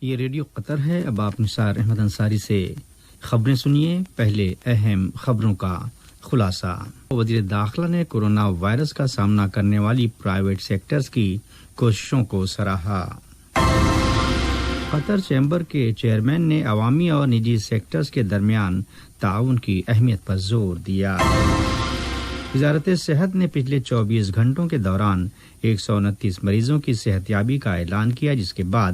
یہ ریڈیو قطر ہے۔ اب آپ نثار احمد انصاری سے خبریں سنیے۔ پہلے اہم خبروں کا خلاصہ۔ وزیر داخلہ نے کورونا وائرس کا سامنا کرنے والی پرائیویٹ سیکٹرز کی کوششوں کو سراہا۔ قطر چیمبر کے چیئرمین نے عوامی اور نجی سیکٹرز کے درمیان تعاون کی اہمیت پر زور دیا۔ وزارت صحت نے پچھلے 24 گھنٹوں کے دوران 129 مریضوں کی صحتیابی کا اعلان کیا، جس کے بعد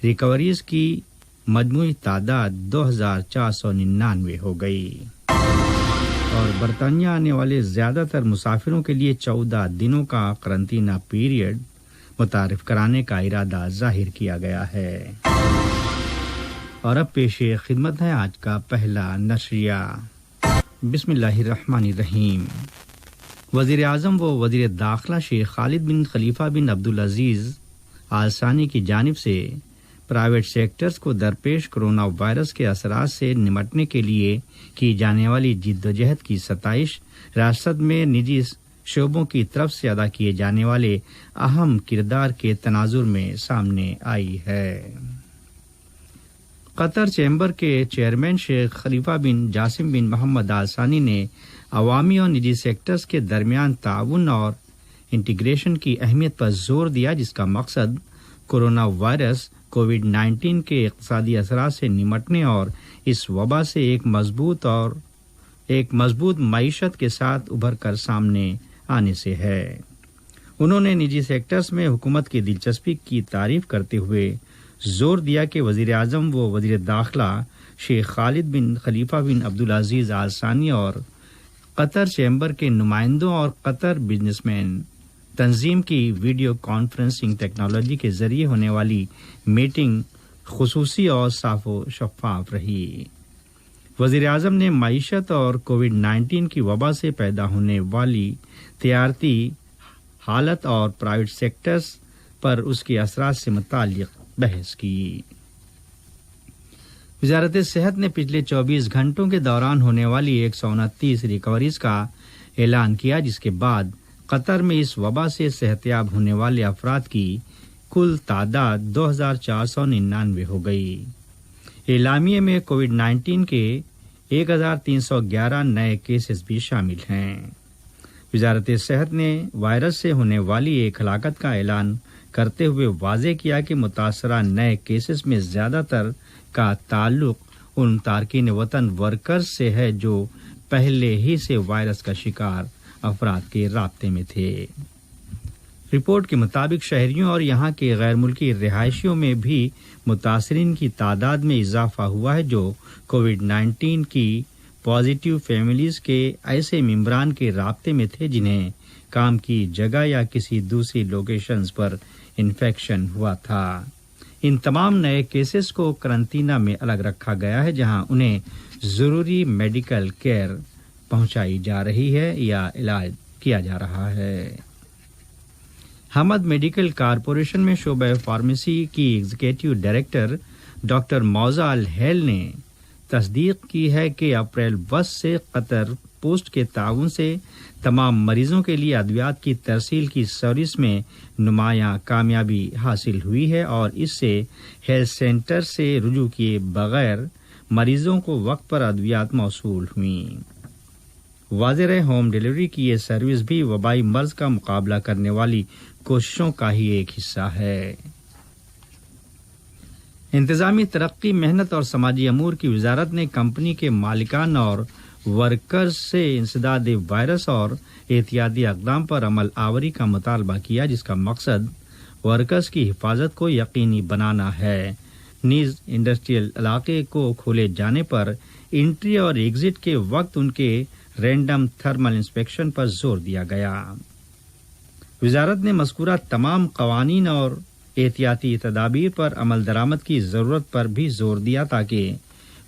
ریکوریز کی مجموعی تعداد 2499 ہو گئی۔ اور برطانیہ آنے والے زیادہ تر مسافروں کے لیے 14 دنوں کا قرنطینہ پیریڈ متعارف کرانے کا ارادہ ظاہر کیا گیا ہے۔ اور اب پیش خدمت ہے آج کا پہلا نشریہ۔ بسم اللہ الرحمن الرحیم۔ وزیر اعظم و وزیر داخلہ شیخ خالد بن خلیفہ بن عبدالعزیز آل ثانی کی جانب سے پرائیویٹ سیکٹرز کو درپیش کورونا وائرس کے اثرات سے نمٹنے کے لیے کی جانے والی جدوجہد کی ستائش، ریاست میں نجی شعبوں کی طرف سے ادا کیے جانے والے اہم کردار کے تناظر میں سامنے آئی ہے۔ قطر چیمبر کے چیئرمین شیخ خلیفہ بن جاسم بن محمد آل ثانی نے عوامی اور نجی سیکٹرز کے درمیان تعاون اور انٹیگریشن کی اہمیت پر زور دیا، جس کا مقصد کورونا وائرس کووڈ-19 کے اقتصادی اثرات سے نمٹنے اور اس وبا سے ایک مضبوط معیشت کے ساتھ ابھر کر سامنے آنے سے ہے۔ انہوں نے نجی سیکٹرز میں حکومت کی دلچسپی کی تعریف کرتے ہوئے زور دیا کہ وزیر اعظم و وزیر داخلہ شیخ خالد بن خلیفہ بن عبدالعزیز آل ثانی اور قطر چیمبر کے نمائندوں اور قطر بزنس مین تنظیم کی ویڈیو کانفرنسنگ ٹیکنالوجی کے ذریعے ہونے والی میٹنگ خصوصی اور صاف و شفاف رہی۔ وزیر اعظم نے معیشت اور کووڈ-19 کی وبا سے پیدا ہونے والی تجارتی حالت اور پرائیویٹ سیکٹرز پر اس کے اثرات سے متعلق بحث کی۔ وزارت صحت نے پچھلے 24 گھنٹوں کے دوران ہونے والی 129 ریکوریز کا اعلان کیا، جس کے بعد قطر میں اس وبا سے صحتیاب ہونے والے افراد کی کل تعداد 2499 ہو گئی۔ اعلامیے میں کووڈ-19 کے 1311 نئے کیسز بھی شامل ہیں۔ وزارت صحت نے وائرس سے ہونے والی ایک ہلاکت کا اعلان کرتے ہوئے واضح کیا کہ متاثرہ نئے کیسز میں زیادہ تر کا تعلق ان تارکین وطن ورکرز سے ہے جو پہلے ہی سے وائرس کا شکار افراد کے رابطے میں تھے۔ رپورٹ کے مطابق شہریوں اور یہاں کے غیر ملکی رہائشیوں میں بھی متاثرین کی تعداد میں اضافہ ہوا ہے جو کووڈ-19 کی پازیٹیو فیملیز کے ایسے ممبران کے رابطے میں تھے جنہیں کام کی جگہ یا کسی دوسری لوکیشنز پر انفیکشن ہوا تھا۔ ان تمام نئے کیسز کو قرنطینہ میں الگ رکھا گیا ہے، جہاں انہیں ضروری میڈیکل کیئر پہنچائی جا رہی ہے یا علاج کیا جا رہا ہے۔ حمد میڈیکل کارپوریشن میں شعبہ فارمیسی کی ایگزیکٹو ڈائریکٹر ڈاکٹر موزا الہیل نے تصدیق کی ہے کہ اپریل 20 سے قطر پوسٹ کے تعاون سے تمام مریضوں کے لیے ادویات کی ترسیل کی سروس میں نمایاں کامیابی حاصل ہوئی ہے، اور اس سے ہیلتھ سینٹر سے رجوع کیے بغیر مریضوں کو وقت پر ادویات موصول ہوئیں۔ واضح رہے ہوم ڈیلیوری کی یہ سروس بھی وبائی مرض کا مقابلہ کرنے والی کوششوں کا ہی ایک حصہ ہے۔ انتظامی ترقی، محنت اور سماجی امور کی وزارت نے کمپنی کے مالکان اور ورکرز سے انسداد وائرس اور احتیاطی اقدام پر عمل آوری کا مطالبہ کیا، جس کا مقصد ورکرز کی حفاظت کو یقینی بنانا ہے۔ نیز انڈسٹریل علاقے کو کھولے جانے پر انٹری اور ایگزٹ کے وقت ان کے رینڈم تھرمل انسپیکشن پر زور دیا گیا۔ وزارت نے مذکورہ تمام قوانین اور احتیاطی تدابیر پر عمل درآمد کی ضرورت پر بھی زور دیا تاکہ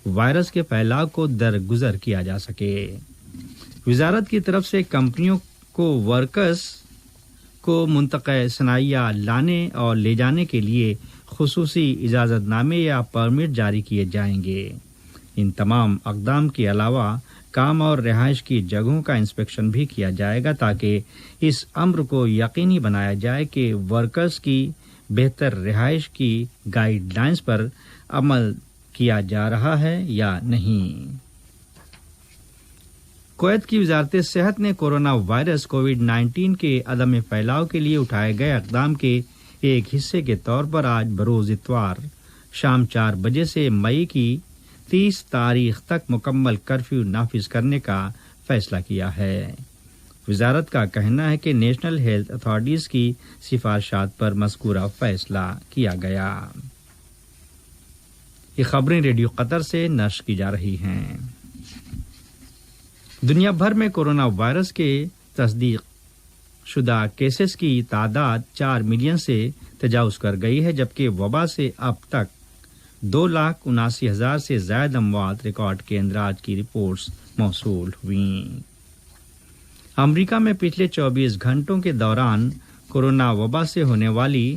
وائرس کے پھیلاؤ کو درگزر کیا جا سکے۔ وزارت کی طرف سے کمپنیوں کو ورکرز کو منطقہ صنعیہ لانے اور لے جانے کے لیے خصوصی اجازت نامے یا پرمٹ جاری کیے جائیں گے۔ ان تمام اقدام کے علاوہ کام اور رہائش کی جگہوں کا انسپیکشن بھی کیا جائے گا تاکہ اس امر کو یقینی بنایا جائے کہ ورکرز کی بہتر رہائش کی گائیڈ لائنز پر عمل کیا جا رہا ہے یا نہیں۔ کویت کی وزارت صحت نے کورونا وائرس کووڈ-19 کے عدم پھیلاؤ کے لیے اٹھائے گئے اقدام کے ایک حصے کے طور پر آج بروز اتوار شام 4 بجے سے مئی کی 30 تاریخ تک مکمل کرفیو نافذ کرنے کا فیصلہ کیا ہے۔ وزارت کا کہنا ہے کہ نیشنل ہیلتھ اتھارٹیز کی سفارشات پر مذکورہ فیصلہ کیا گیا۔ یہ خبریں ریڈیو قطر سے نشر کی جا رہی ہیں۔ دنیا بھر میں کورونا وائرس کے تصدیق شدہ کیسز کی تعداد 4 ملین سے تجاوز کر گئی ہے، جبکہ وبا سے اب تک 2,79,000 سے زائد اموات ریکارڈ کے اندراج کی رپورٹس موصول ہوئیں۔ امریکہ میں پچھلے 24 گھنٹوں کے دوران کورونا وبا سے ہونے والی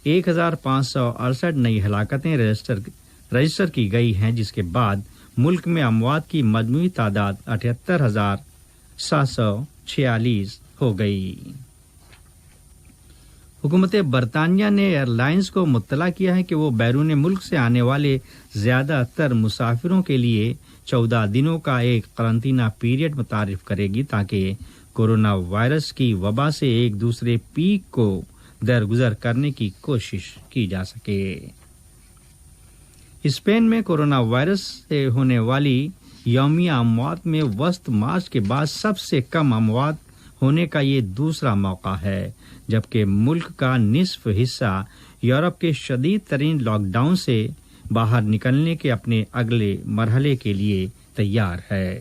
1,568 نئی ہلاکتیں رجسٹر کی گئی ہیں، جس کے بعد ملک میں اموات کی مجموعی تعداد 78,746 ہو گئی۔ حکومت برطانیہ نے ایئر لائنز کو مطلع کیا ہے کہ وہ بیرون ملک سے آنے والے زیادہ تر مسافروں کے لیے 14 دنوں کا ایک قرنطینہ پیریڈ متعارف کرے گی تاکہ کورونا وائرس کی وبا سے ایک دوسرے پیک کو درگزر کرنے کی کوشش کی جا سکے۔ اسپین میں کورونا وائرس سے ہونے والی یومیہ اموات میں وسط مارچ کے بعد سب سے کم اموات ہونے کا یہ دوسرا موقع ہے، جبکہ ملک کا نصف حصہ یورپ کے شدید ترین لاک ڈاؤن سے باہر نکلنے کے اپنے اگلے مرحلے کے لیے تیار ہے۔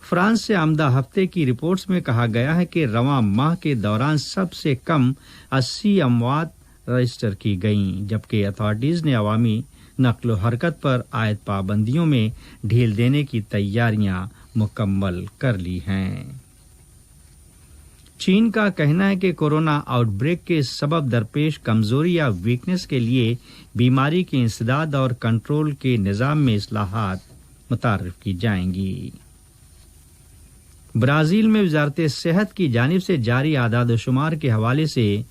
فرانس سے آمدہ ہفتے کی رپورٹس میں کہا گیا ہے کہ رواں ماہ کے دوران سب سے کم 80 اموات رجسٹر کی گئیں، جبکہ اتھارٹیز نے عوامی نقل و حرکت پر عائد پابندیوں میں ڈھیل دینے کی تیاریاں مکمل کر لی ہیں۔ چین کا کہنا ہے کہ کورونا آؤٹ بریک کے سبب درپیش کمزوری یا ویکنس کے لیے بیماری کے انسداد اور کنٹرول کے نظام میں اصلاحات متعارف کی جائیں گی۔ برازیل میں وزارت صحت کی جانب سے جاری اعداد و شمار کے حوالے سے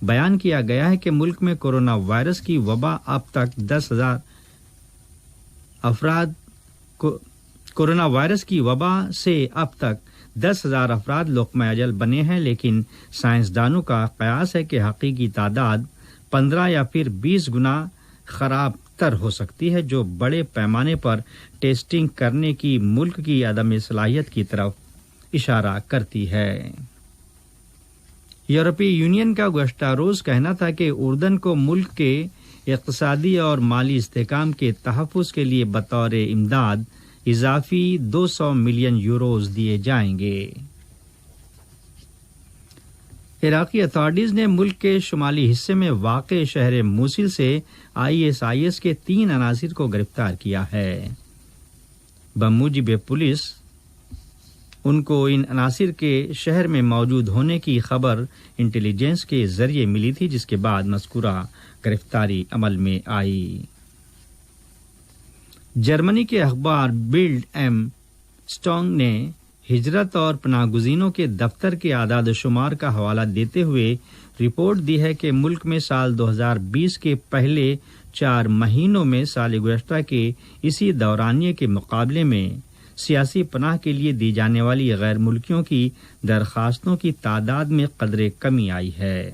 بیان کیا گیا ہے کہ ملک میں کورونا وائرس کی وبا اب تک 10,000 افراد کورونا وائرس کی وبا سے اب تک 10,000 افراد لقمہ اجل بنے ہیں، لیکن سائنسدانوں کا قیاس ہے کہ حقیقی تعداد 15 یا پھر 20 گنا خراب تر ہو سکتی ہے، جو بڑے پیمانے پر ٹیسٹنگ کرنے کی ملک کی عدم صلاحیت کی طرف اشارہ کرتی ہے۔ یورپی یونین کا گزشتہ روز کہنا تھا کہ اردن کو ملک کے اقتصادی اور مالی استحکام کے تحفظ کے لیے بطور امداد اضافی 200 ملین یوروز دیے جائیں گے۔ عراقی اتھارٹیز نے ملک کے شمالی حصے میں واقع شہر موصل سے ISIS کے 3 عناصر کو گرفتار کیا ہے۔ بموجب پولیس ان کو ان عناصر کے شہر میں موجود ہونے کی خبر انٹیلیجنس کے ذریعے ملی تھی، جس کے بعد مذکورہ گرفتاری عمل میں آئی۔ جرمنی کے اخبار بلڈ ایم سٹونگ نے ہجرت اور پناہ گزینوں کے دفتر کے اعداد و شمار کا حوالہ دیتے ہوئے رپورٹ دی ہے کہ ملک میں سال 2020 کے پہلے 4 مہینوں میں سال گزشتہ کے اسی دورانیے کے مقابلے میں سیاسی پناہ کے لیے دی جانے والی غیر ملکیوں کی درخواستوں کی تعداد میں قدرے کمی آئی ہے۔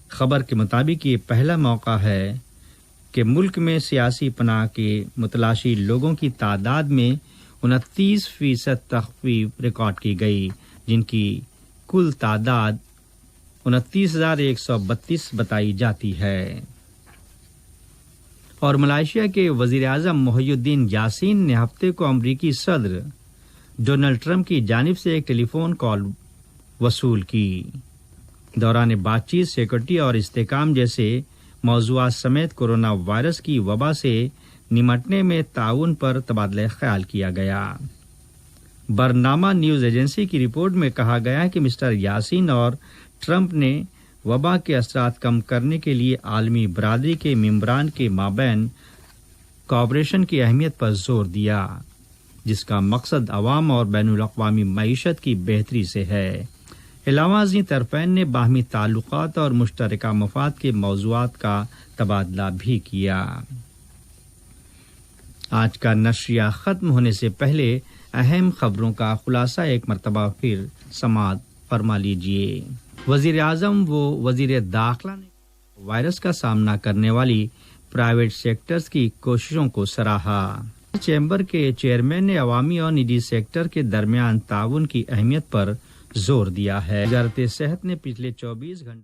خبر کے مطابق یہ پہلا موقع ہے کہ ملک میں سیاسی پناہ کے متلاشی لوگوں کی تعداد میں 29% تخفیف ریکارڈ کی گئی، جن کی کل تعداد 29,132 بتائی جاتی ہے۔ اور ملائیشیا کے وزیر اعظم محی الدین یاسین نے ہفتے کو امریکی صدر ڈونلڈ ٹرمپ کی جانب سے ایک ٹیلی فون کال وصول کی۔ دوران بات چیت سیکورٹی اور استحکام جیسے موضوعات سمیت کورونا وائرس کی وبا سے نمٹنے میں تعاون پر تبادلہ خیال کیا گیا۔ برنامہ نیوز ایجنسی کی رپورٹ میں کہا گیا ہے کہ مسٹر یاسین اور ٹرمپ نے وبا کے اثرات کم کرنے کے لیے عالمی برادری کے ممبران کے مابین کوآپریشن کی اہمیت پر زور دیا، جس کا مقصد عوام اور بین الاقوامی معیشت کی بہتری سے ہے۔ علاوہ ازیں طرفین نے باہمی تعلقات اور مشترکہ مفاد کے موضوعات کا تبادلہ بھی کیا۔ آج کا نشریہ ختم ہونے سے پہلے اہم خبروں کا خلاصہ ایک مرتبہ پھر سماعت فرما لیجیے۔ وزیر اعظم و وزیر داخلہ نے وائرس کا سامنا کرنے والی پرائیویٹ سیکٹرز کی کوششوں کو سراہا۔ چیمبر کے چیئرمین نے عوامی اور نجی سیکٹر کے درمیان تعاون کی اہمیت پر زور دیا ہے۔ وزارت صحت نے پچھلے 24 گھنٹے